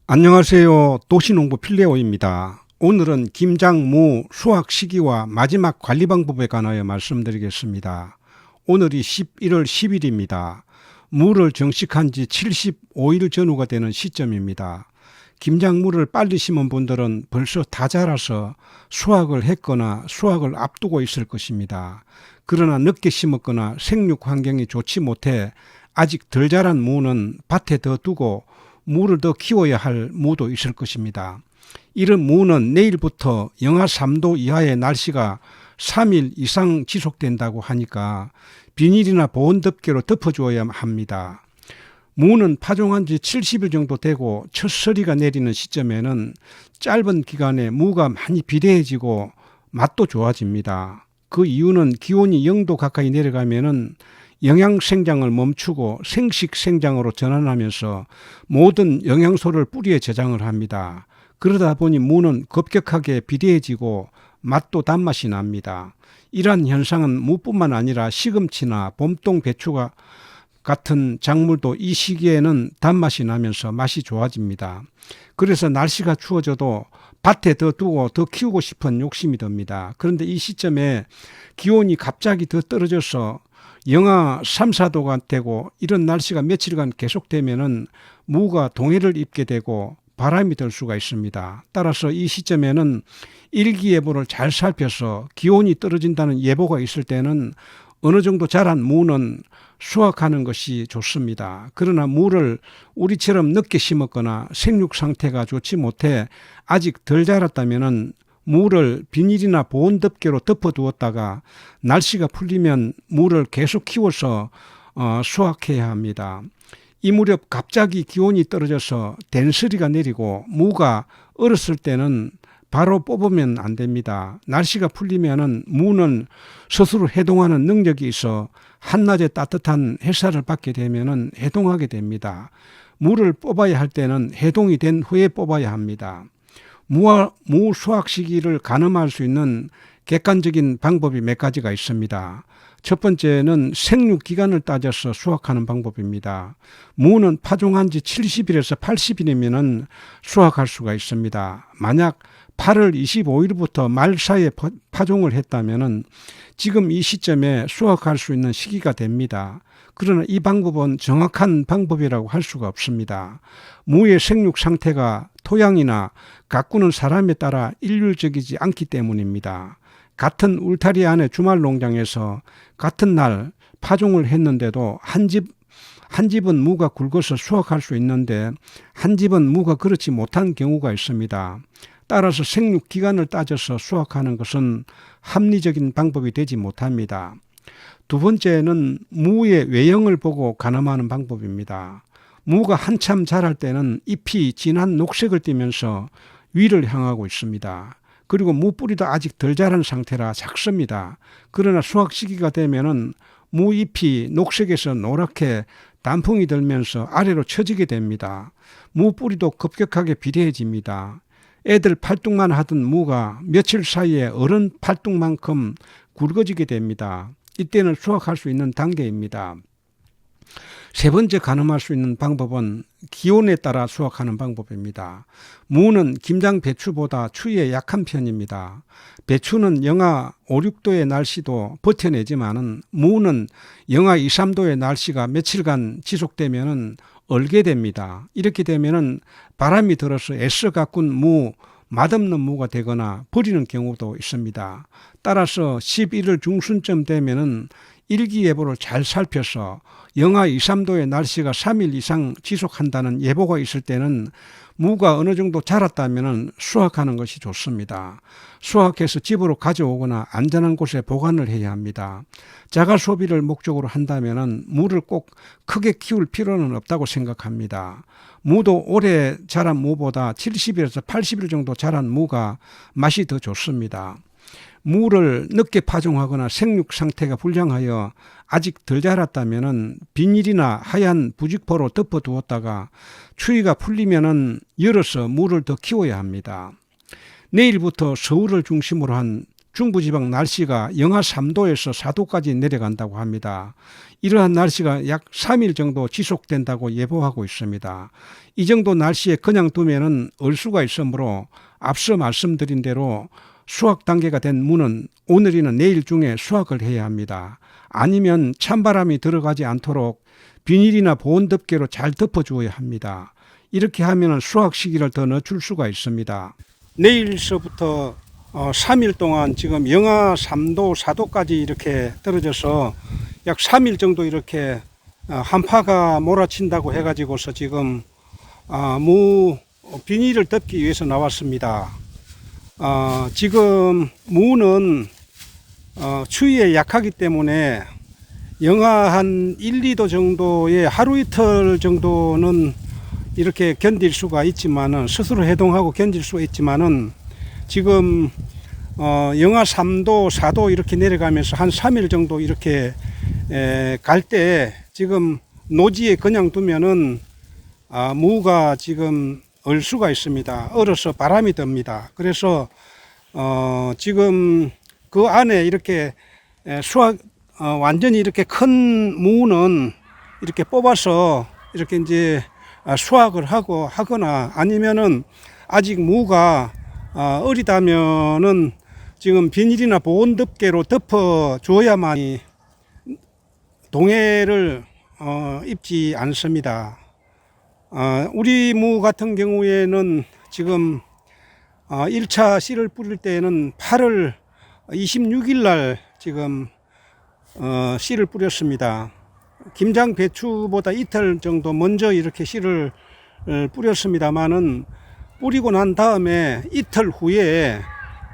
안녕하세요. 도시농부 필레오입니다. 오늘은 김장무 수확 시기와 마지막 관리 방법에 관하여 말씀드리겠습니다. 오늘이 11월 10일입니다. 무를 정식한 지 75일 전후가 되는 시점입니다. 김장무를 빨리 심은 분들은 벌써 다 자라서 수확을 했거나 수확을 앞두고 있을 것입니다. 그러나 늦게 심었거나 생육 환경이 좋지 못해 아직 덜 자란 무는 밭에 더 두고 무를 더 키워야 할 무도 있을 것입니다. 이런 무는 내일부터 영하 3도 이하의 날씨가 3일 이상 지속된다고 하니까 비닐이나 보온 덮개로 덮어주어야 합니다. 무는 파종한 지 70일 정도 되고 첫 서리가 내리는 시점에는 짧은 기간에 무가 많이 비대해지고 맛도 좋아집니다. 그 이유는 기온이 0도 가까이 내려가면은 영양 생장을 멈추고 생식 생장으로 전환하면서 모든 영양소를 뿌리에 저장을 합니다. 그러다 보니 무는 급격하게 비대해지고 맛도 단맛이 납니다. 이러한 현상은 무뿐만 아니라 시금치나 봄동 배추가 같은 작물도 이 시기에는 단맛이 나면서 맛이 좋아집니다. 그래서 날씨가 추워져도 밭에 더 두고 더 키우고 싶은 욕심이 듭니다. 그런데 이 시점에 기온이 갑자기 더 떨어져서 영하 3, 4도가 되고 이런 날씨가 며칠간 계속되면은 무가 동해를 입게 되고 바람이 들 수가 있습니다. 따라서 이 시점에는 일기예보를 잘 살펴서 기온이 떨어진다는 예보가 있을 때는 어느 정도 자란 무는 수확하는 것이 좋습니다. 그러나 무를 우리처럼 늦게 심었거나 생육 상태가 좋지 못해 아직 덜 자랐다면은 무를 비닐이나 보온 덮개로 덮어두었다가 날씨가 풀리면 무를 계속 키워서 수확해야 합니다. 이 무렵 갑자기 기온이 떨어져서 된서리가 내리고 무가 얼었을 때는 바로 뽑으면 안 됩니다. 날씨가 풀리면은 무는 스스로 해동하는 능력이 있어 한낮에 따뜻한 햇살을 받게 되면은 해동하게 됩니다. 무를 뽑아야 할 때는 해동이 된 후에 뽑아야 합니다. 무 수확 시기를 가늠할 수 있는 객관적인 방법이 몇 가지가 있습니다. 첫 번째는 생육 기간을 따져서 수확하는 방법입니다. 무는 파종한 지 70일에서 80일이면 수확할 수가 있습니다. 만약 8월 25일부터 말 사이에 파종을 했다면 지금 이 시점에 수확할 수 있는 시기가 됩니다. 그러나 이 방법은 정확한 방법이라고 할 수가 없습니다. 무의 생육 상태가 토양이나 가꾸는 사람에 따라 일률적이지 않기 때문입니다. 같은 울타리 안에 주말 농장에서 같은 날 파종을 했는데도 한 집은 무가 굵어서 수확할 수 있는데 한 집은 무가 그렇지 못한 경우가 있습니다. 따라서 생육 기간을 따져서 수확하는 것은 합리적인 방법이 되지 못합니다. 두 번째는 무의 외형을 보고 가늠하는 방법입니다. 무가 한참 자랄 때는 잎이 진한 녹색을 띠면서 위를 향하고 있습니다. 그리고 무 뿌리도 아직 덜 자란 상태라 작습니다. 그러나 수확 시기가 되면은 무 잎이 녹색에서 노랗게 단풍이 들면서 아래로 처지게 됩니다. 무 뿌리도 급격하게 비대해집니다. 애들 팔뚝만 하던 무가 며칠 사이에 어른 팔뚝만큼 굵어지게 됩니다. 이때는 수확할 수 있는 단계입니다. 세 번째 가늠할 수 있는 방법은 기온에 따라 수확하는 방법입니다. 무는 김장 배추보다 추위에 약한 편입니다. 배추는 영하 5, 6도의 날씨도 버텨내지만은 무는 영하 2, 3도의 날씨가 며칠간 지속되면은 얼게 됩니다. 이렇게 되면은 바람이 들어서 애써 가꾼 무, 맛없는 무가 되거나 버리는 경우도 있습니다. 따라서 11월 중순쯤 되면은 일기예보를 잘 살펴서 영하 2, 3도의 날씨가 3일 이상 지속한다는 예보가 있을 때는 무가 어느 정도 자랐다면 수확하는 것이 좋습니다. 수확해서 집으로 가져오거나 안전한 곳에 보관을 해야 합니다. 자가 소비를 목적으로 한다면 무를 꼭 크게 키울 필요는 없다고 생각합니다. 무도 오래 자란 무보다 70일에서 80일 정도 자란 무가 맛이 더 좋습니다. 무를 늦게 파종하거나 생육 상태가 불량하여 아직 덜 자랐다면 비닐이나 하얀 부직포로 덮어두었다가 추위가 풀리면 열어서 무를 더 키워야 합니다. 내일부터 서울을 중심으로 한 중부지방 날씨가 영하 3도에서 4도까지 내려간다고 합니다. 이러한 날씨가 약 3일 정도 지속된다고 예보하고 있습니다. 이 정도 날씨에 그냥 두면은 얼 수가 있으므로 앞서 말씀드린 대로 수확 단계가 된 무는 오늘이나 내일 중에 수확을 해야 합니다. 아니면 찬바람이 들어가지 않도록 비닐이나 보온덮개로 잘 덮어주어야 합니다. 이렇게 하면 수확 시기를 더 늦출 수가 있습니다. 내일서부터 3일 동안 지금 영하 3도, 4도까지 이렇게 떨어져서 약 3일 정도 이렇게 한파가 몰아친다고 해가지고서 지금 무 비닐을 덮기 위해서 나왔습니다. 지금 무는 추위에 약하기 때문에 영하 한 1, 2도 정도의 하루 이틀 정도는 이렇게 견딜 수가 있지만은, 스스로 해동하고 견딜 수가 있지만은, 지금 영하 3도, 4도 이렇게 내려가면서 한 3일 정도 이렇게 갈 때 지금 노지에 그냥 두면은 무가 지금 얼 수가 있습니다. 얼어서 바람이 듭니다. 그래서 지금 그 안에 이렇게 수확 완전히 이렇게 큰 무는 이렇게 뽑아서 이렇게 이제 수확을 하거나 아니면은 아직 무가 어리다면은 지금 비닐이나 보온덮개로 덮어 줘야만 동해를 입지 않습니다. 우리 무 같은 경우에는 지금 1차 씨를 뿌릴 때는 8월 26일 날 지금 씨를 뿌렸습니다. 김장 배추보다 이틀 정도 먼저 이렇게 씨를 뿌렸습니다만은, 뿌리고 난 다음에 이틀 후에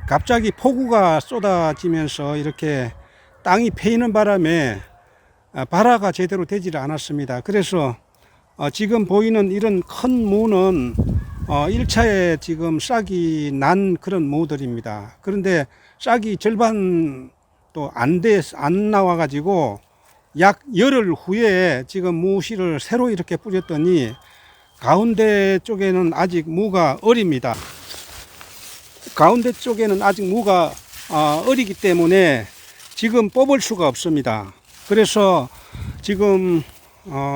갑자기 폭우가 쏟아지면서 이렇게 땅이 패이는 바람에 발화가 제대로 되질 않았습니다. 그래서 지금 보이는 이런 큰 무는 1차에 지금 싹이 난 그런 무들입니다. 그런데 싹이 절반도 안 나와 가지고 약 열흘 후에 지금 무씨를 새로 이렇게 뿌렸더니 가운데 쪽에는 아직 무가 어립니다. 가운데 쪽에는 아직 무가 어리기 때문에 지금 뽑을 수가 없습니다. 그래서 지금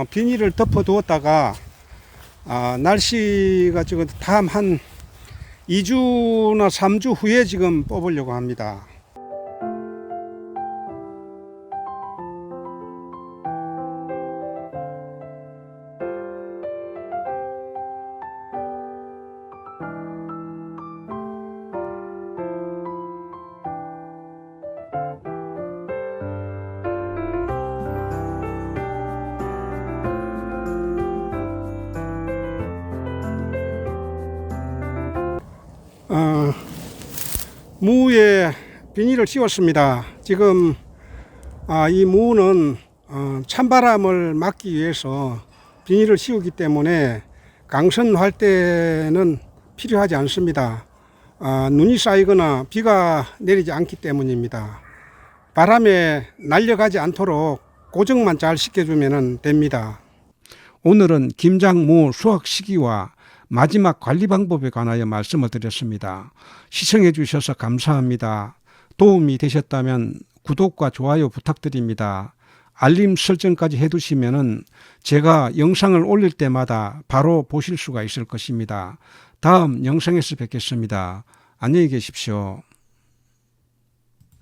비닐을 덮어 두었다가 날씨가 지금 다음 한 2주나 3주 후에 지금 뽑으려고 합니다. 무에 비닐을 씌웠습니다. 지금 이 무는 찬바람을 막기 위해서 비닐을 씌우기 때문에 강선할 때는 필요하지 않습니다. 눈이 쌓이거나 비가 내리지 않기 때문입니다. 바람에 날려가지 않도록 고정만 잘 시켜주면 됩니다. 오늘은 김장무 수확 시기와 마지막 관리 방법에 관하여 말씀을 드렸습니다. 시청해 주셔서 감사합니다. 도움이 되셨다면 구독과 좋아요 부탁드립니다. 알림 설정까지 해두시면은 제가 영상을 올릴 때마다 바로 보실 수가 있을 것입니다. 다음 영상에서 뵙겠습니다. 안녕히 계십시오.